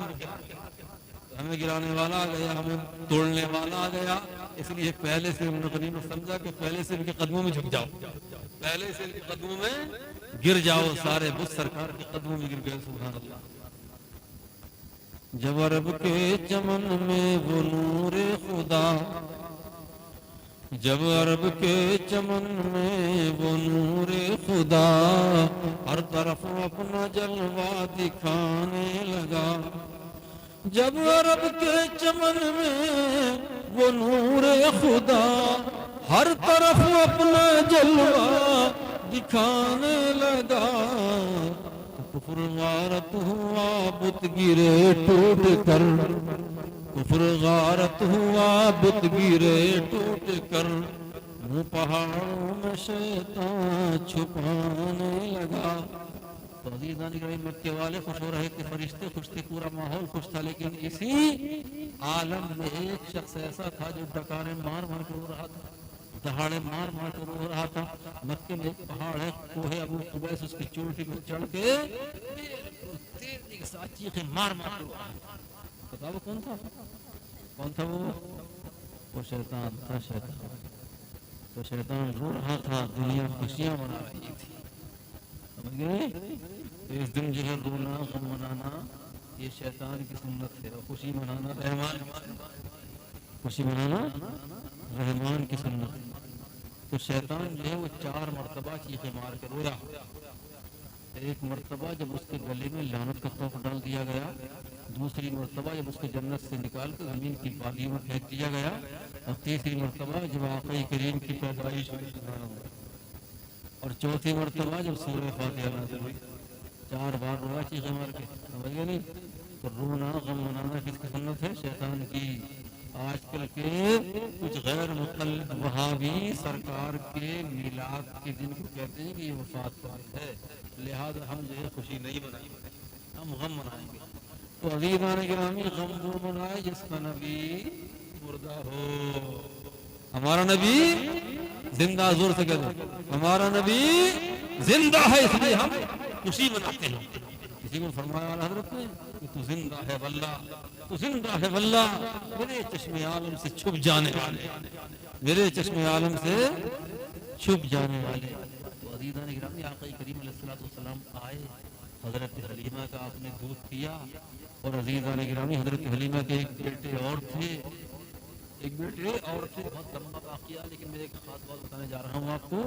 ہمیں گرانے والا آ گیا، ہمیں توڑنے والا آ گیا۔ اس لیے پہلے سے انہوں نے سمجھا کہ پہلے سے ان کے قدموں میں جھک جاؤ، پہلے سے ان کے قدموں میں گر جاؤ۔ سارے بت سرکار کے قدموں میں گر گئے، سبحان اللہ۔ جب عرب کے چمن میں وہ نور خدا، جب عرب کے چمن میں وہ نور خدا ہر طرف اپنا جلوہ دکھانے لگا، جب عرب کے چمن میں وہ نور خدا ہر طرف اپنا جلوہ دکھانے لگا، کفر غارت ہوا بت گرے ٹوٹ کر، کفر غارت ہوا بت گرے ٹوٹ کر، وہ پہاڑوں میں شیطان چھپانے لگا۔ تو عزیزان گرامی، مکے والے خوش ہو رہے تھے، فرشتے خوش تھے، پورا ماحول خوش تھا، لیکن اسی عالم میں ایک شخص ایسا تھا جو ڈکارے مار مار کے رو رہا تھا، دہاڑے مار مار کے رو رہا تھا۔ مکے میں ایک پہاڑ ہے، کوہ ابو قبیس، اس کی چوٹی پر چڑھ کے تیزی کے ساتھ چیخیں مار مار کے رو رہا تھا۔ بتاؤ وہ کون تھا؟ کون تھا وہ شیطان تھا، شیطان۔ تو شیطان رو رہا تھا، دنیا خوشیاں منا رہی تھی، سمجھ گئے؟ اس دن جو ہے رونا غم منانا یہ شیطان کی سنت ہے، اور خوشی منانا رحمان، خوشی منانا رحمان کی سنت ہے۔ تو شیطان جو ہے وہ 4 مرتبہ چیخیں مار کے رویا۔ ایک مرتبہ جب اس کے گلے میں لعنت کا توف ڈال دیا گیا، دوسری مرتبہ جب اس کے جنت سے نکال کر زمین کی وادیوں میں پھینک دیا گیا، اور تیسری مرتبہ جب آقا کریم کی پیدائش ہوئی، اور چوتھی مرتبہ جب سورہ فاتحہ نازل ہوئی۔ 4 بار رویا چیخیں مار کے، سمجھ گئے نہیں؟ تو رونا غم منانا کس کی سنت ہے؟ شیطان کی۔ آج کل کے کچھ غیر مقلد وہابی سرکار کے میلاد کے دن کو کہتے ہیں کہ یہ وفات پاک ہے، لہذا ہم جو ہے خوشی نہیں منائیں گے، ہم غم منائیں گے۔ تو عزیزان گرامی، غم وہ منائے جس کا نبی مردہ ہو۔ ہمارا نبی زندہ، زور سے کہہ دو، ہمارا نبی زندہ ہے، اس لیے ہم خوشی مناتے ہیں۔ کسی کو فرمایا حضرت نے کہ تو زندہ ہے واللہ، تو زندہ ہے واللہ، میرے چشم عالم سے چھپ جانے والے، میرے چشم عالم سے چھپ جانے والے۔ تو عزیزان گرامی، آقا کریم علیہ السلام آئے، حضرت حلیمہ کا آپ نے دودھ پیا، اور عزیزان گرامی حضرت حلیمہ کے ایک بیٹے اور تھے، ایک بیٹے اور تھے، بہت لمبا واقعہ، لیکن میں ایک خاص بات بتانے جا رہا ہوں آپ کو۔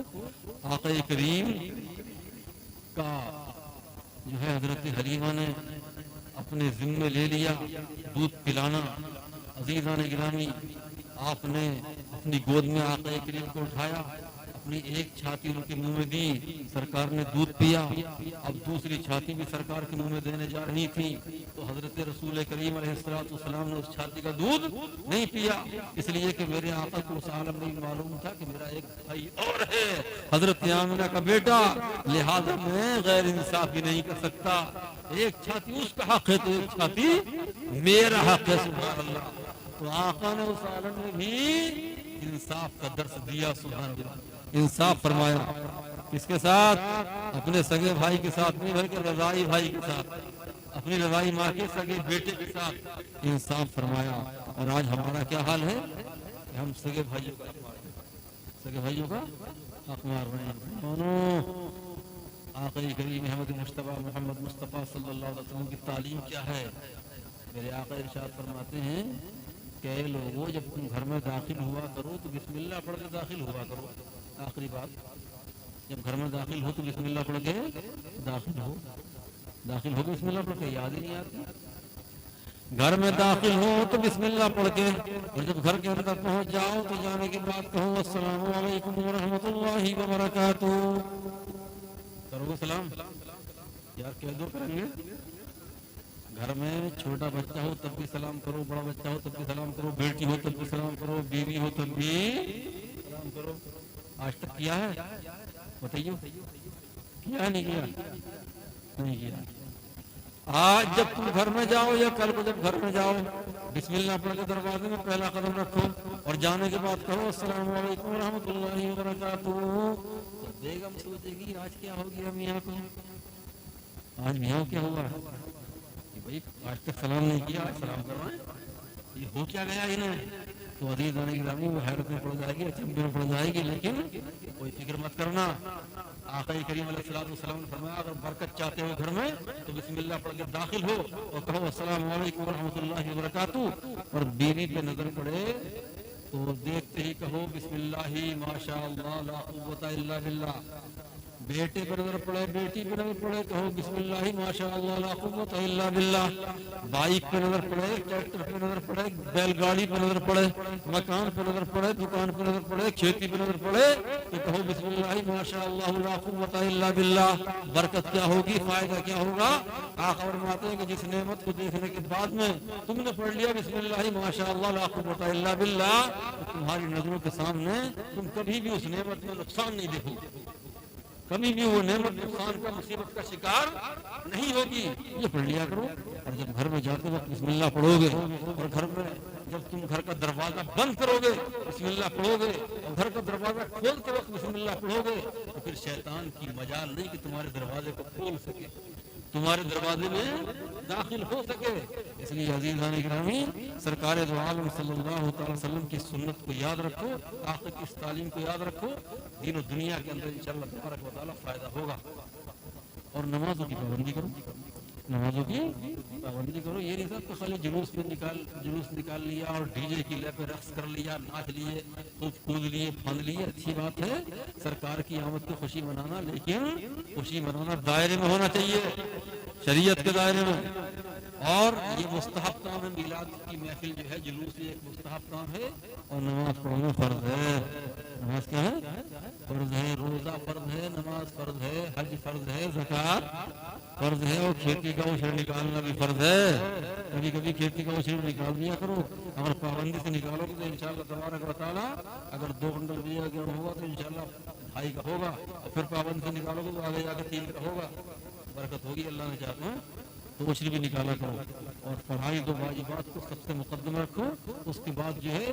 آقا کریم کا جو ہے حضرت حلیمہ نے اپنے ذمے لے لیا دودھ پلانا۔ عزیزان گرامی، آپ نے اپنی گود میں آقا کریم کو اٹھایا، اپنی ایک چھاتی ان کے منہ میں دی، سرکار نے دودھ پیا، اب دوسری چھاتی بھی سرکار کے منہ میں دینے جا رہی تھی، تو حضرت رسول کریم علیہ السلام نے اس چھاتی کا دودھ نہیں پیا، اس لیے کہ میرے آقا کو اس عالم میں معلوم تھا کہ میرا ایک بھائی اور ہے، حضرت آمنہ کا بیٹا، لہذا میں غیر انصافی نہیں کر سکتا، ایک چھاتی اس کا حق ہے تو ایک چھاتی میرا حق ہے، سبحان اللہ۔ تو آقا نے اس عالم میں بھی انصاف کا درس دیا، سبحان اللہ، انصاف فرمایا۔ اس کے ساتھ اپنے سگے بھائی کے ساتھ نہیں بلکہ رضائی بھائی کے ساتھ، اپنی رضائی ماں کے سگے بیٹے کے ساتھ انصاف فرمایا۔ اور آج ہمارا کیا حال ہے کہ ہم سگے بھائیوں کا حق مار رہے ہیں۔ آقا کریم احمد مصطفیٰ محمد مصطفیٰ صلی اللہ علیہ وسلم کی تعلیم کیا ہے؟ میرے آقا ارشاد فرماتے ہیں کہ اے لوگوں، جب تم گھر میں داخل ہوا کرو تو بسم اللہ پڑھ کے داخل ہوا کرو، آخری بات۔ جب گھر میں داخل ہو تو بسم اللہ پڑھ کے داخل ہو بسم اللہ پڑھ کے، یاد ہی نہیں آتی. گھر میں داخل ہو تو بسم اللہ پڑھ کے، اور جب گھر کے اندر پہنچ جاؤ تو جانے کے بعد کہو السلام علیکم ورحمۃ اللہ وبرکاتہ. کرو گے سلام؟ یار کہہ دو کریں گے. گھر میں چھوٹا بچہ ہو تب بھی سلام کرو، بڑا بچہ ہو تب بھی سلام کرو، بیٹی ہو تب بھی سلام کرو، بیوی ہو تب بھی سلام کرو. آج تک کیا ہے؟ بتائیے، کیا نہیں کیا؟ نہیں کیا. آج جب تم گھر میں جاؤ یا کل کو جب گھر میں جاؤ، بسم اللہ پڑھ کے دروازے میں پہلا قدم رکھو اور جانے کے بعد کہو السلام علیکم ورحمۃ اللہ وبرکاتہ. تو بیگم سوچے گی آج کیا ہو گیا میاں کو، آج میاں کیا ہوا کہ بھائی آج تک سلام نہیں کیا، آج سلام کروائیں، یہ ہو کیا گیا انہیں. تو عزیز آنے کی رامی وہ حیرت میں پڑ جائے گی، اچنبے میں پڑ جائے گی. لیکن کوئی فکر مت کرنا. آقا کریم علیہ الصلوۃ والسلام نے فرمایا اگر برکت چاہتے ہو گھر میں تو بسم اللہ پڑھ کے داخل ہو اور کہو السلام علیکم ورحمۃ اللہ وبرکاتہ. اور بیوی پہ نظر پڑے تو دیکھتے ہی کہو بسم اللہ ماشاء اللہ لا قوت الا باللہ. بیٹے پہ نظر پڑے، بیٹی پہ نظر پڑے، کہو بسم اللہ ماشاء اللہ لا قوت الا باللہ. بائک پہ نظر پڑے، ٹریکٹر پہ نظر پڑے، بیل گاڑی پہ نظر پڑے، مکان پہ نظر پڑے، دکان پہ نظر پڑے، کھیتی پہ نظر پڑے تو کہو بسم اللہ ماشاء اللہ لا قوت الا باللہ. برکت کیا ہوگی، فائدہ کیا ہوگا؟ آقا فرماتے ہیں کہ جس نعمت کو دیکھنے کے بعد میں تم نے پڑھ لیا بسم اللہ ماشاء اللہ لا قوت الا باللہ تو تمہاری نظروں کے سامنے تم کبھی بھی اس نعمت میں نقصان نہیں دیکھو گے، کبھی بھی وہ نعمت نقصان کا مصیبت کا شکار نہیں ہوگی. یہ پڑھ لیا کرو. اور جب گھر میں جاتے وقت بسم اللہ پڑھو گے اور گھر میں جب تم گھر کا دروازہ بند کرو گے بسم اللہ پڑھو گے اور گھر کا دروازہ کھولتے وقت بسم اللہ پڑھو گے تو پھر شیطان کی مجال نہیں کہ تمہارے دروازے کو کھول سکے، تمہارے دروازے میں داخل ہو سکے. اس لیے عزیزان گرامی سرکار دو عالم صلی اللہ تعالی وسلم کی سنت کو یاد رکھو، آخر کی اس تعلیم کو یاد رکھو. دین و دنیا کے اندر انشاءاللہ تبارک و تعالی فائدہ ہوگا. اور نمازوں کی پابندی کرو، نمازوں کی پابندی کرو. یہ نہیں سب کہ خالی جلوس نکال لیا اور ڈی جے کی لے پہ رقص کر لیا، ناچ لیے، خوب کود لیے، پھند لیے. اچھی بات ہے سرکار کی آمد کی خوشی منانا، لیکن خوشی منانا دائرے میں ہونا چاہیے، شریعت کے دائرے میں. اور یہ مستحب کام ہے، میلاد کی محفل جو ہے جلوس یہ ایک مستحب کام ہے. اور نماز پڑھنا فرض ہے. نماز کیا ہے؟ فرض ہے. روزہ فرض ہے، نماز فرض ہے، حج فرض ہے، زکوٰۃ فرض ہے، اور کھیتی کا عشر نکالنا بھی فرض ہے. کبھی کبھی کھیتی کا عشر نکال دیا کرو. اگر پابندی سے نکالو گے تو انشاءاللہ تبارک و تعالیٰ اگر 2 کنٹل دیا گیا ہوگا تو انشاءاللہ 2.5 کا ہوگا، اور پھر پابندی سے نکالو گے تو آگے جا کے 3 کا ہوگا. برکت ہوگی اللہ نے چاہتے ہیں تو عشر بھی نکالا کرو. اور فرائض و واجبات کو سب سے مقدم رکھو، اس کے بعد جو ہے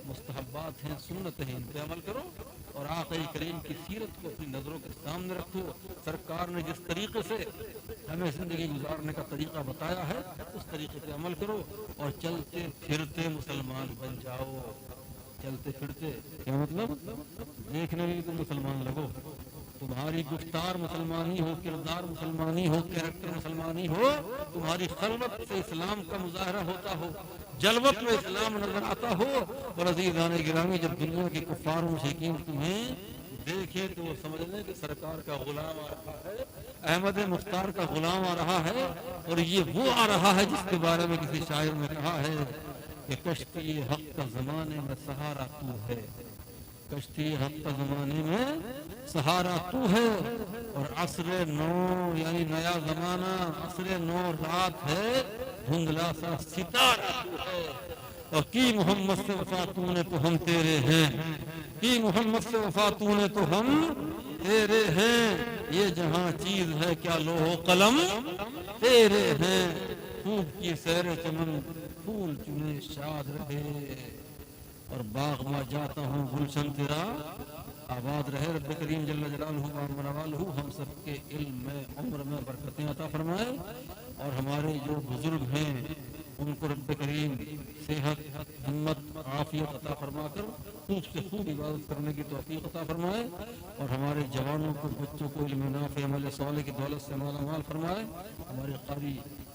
مستحبات ہیں، سنت ہیں، ان پہ عمل کرو. اور آقا کریم کی سیرت کو اپنی نظروں کے سامنے رکھو. سرکار نے جس طریقے سے ہمیں زندگی گزارنے کا طریقہ بتایا ہے اس طریقے پہ عمل کرو اور چلتے پھرتے مسلمان بن جاؤ. چلتے پھرتے کیا مطلب؟ دیکھنے میں بھی تم مسلمان لگو، تمہاری گفتار مسلمانی ہو، کردار مسلمانی ہو، کیریکٹر مسلمانی ہو، تمہاری خلوت سے اسلام کا مظاہرہ ہوتا ہو، جلوت میں اسلام نظر آتا ہو. اور عزیزان گرامی جب دنیا کے کفار مشرکین تمہیں دیکھے تو وہ سمجھ لیں کہ سرکار کا غلام آ رہا ہے، احمد مختار کا غلام آ رہا ہے. اور یہ وہ آ رہا ہے جس کے بارے میں کسی شاعر نے کہا ہے کہ کشتی حق کا زمانے میں سہارا تو ہے، کشتی حق کا زمانے میں سہارا تو ہے. اور عصر نو یعنی نیا زمانہ، عصر نو رات ہے، دھندلا سا ستارہ تو ہے. اور کی محمد سے وفا تو نے تو ہم تیرے ہیں، کی محمد سے وفا تو نے تو ہم تیرے ہیں. یہ جہاں چیز ہے کیا لوح و قلم تیرے ہیں. خوب کی سیر چمن پھول چنے شاد رہے، اور باغ میں جاتا ہوں گلشن تیرا آباد رہے. رب کریم جل جلالہ و منوالہ ہم سب کے علم میں، عمر میں برکتیں عطا فرمائے. اور ہمارے جو بزرگ ہیں ان کو رب کریم صحت، ہمت، عافیت عطا فرما کر خوب سے خوب عبادت کرنے کی توفیق عطا فرمائے. اور ہمارے جوانوں کو، بچوں کو علم نافع، عمل صالح کی دولت سے مالا مال فرمائے. ہمارے قاری